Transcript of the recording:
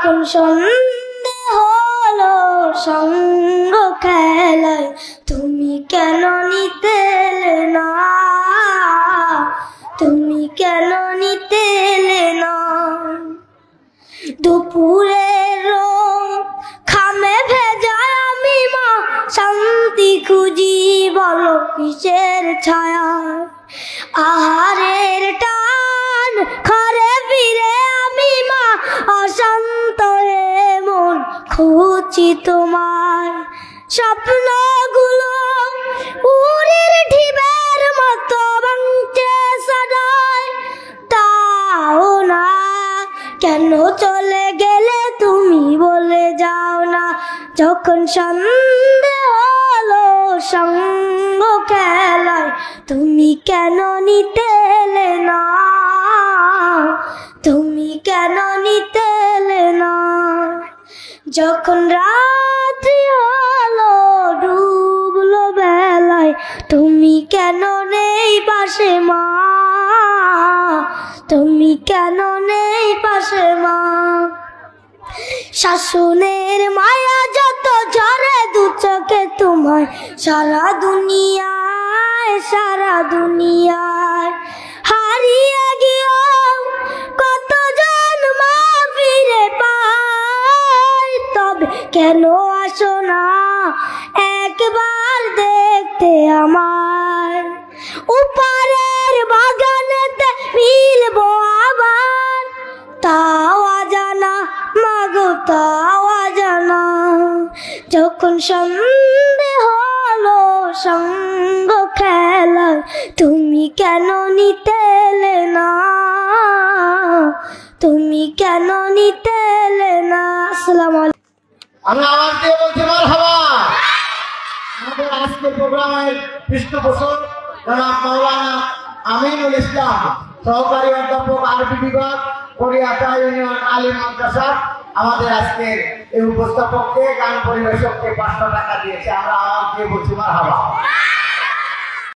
যখন সন্ধে হলো সঙ্গ খেলায় তুমি কেন নিতে এলে না, তুমি কেন নিতে এলে না। দুপুরের খামে ভেজা আমি মা শান্তি খুঁজি বলো কিসের ছায়া। আহারের টান ঘরে ফিরে আমি মা অশান্ত মন খুঁজি তোমার। স্বপ্নগুলো উড়ির ঢিবের মতো ভাঙছে সদাই, তাও না কেন চলে গেলে তুমি বলে যাও না। যখন সন্ধে হলো সঙ্গ খেলায় তুমি কেন নিতে এলে না, তুমি কেন নিতে এলে না। যখন রাত্রি হলো ডুবলো বেলায় তুমি কেন নেই পাশে মা, তুমি কেন নেই পাশে মা। শাসনের মায়া যত ঝরে দু চোখে তোমায় সারা দুনিয়ায়, সারা দুনিয়ায় হারিয়ে গিয়েও কতজন মা ফিরে পায়। তবে কেন আসো না একবার দেখতে আমায়, উপরের বাগানেতে মিলবো আবার। তাও জানা মাগো তাও জানা। যখন সন্ধে হলো সঙ্গ খেলা তুমি কেন নিতে এলে না, তুমি কেন নিতে এলে না। আসসালামু আলাইকুম। আমরা আওয়াজ দিয়ে বলছি মারহাবা। আমাদের আজকের প্রোগ্রামের পৃষ্ঠপোষক জনাব মাওলানা আমিনুল ইসলাম, সহকারী অধ্যাপক আরবি বিভাগ, করিয়াটা ইউনিয়ন আলিম মাদ্রাসা, আমাদের আজকের এই উপস্থাপককে গান পরিবেশককে 500 টাকা দিয়েছে। আমরা আওয়াজ দিয়ে বলছি মারহাবা।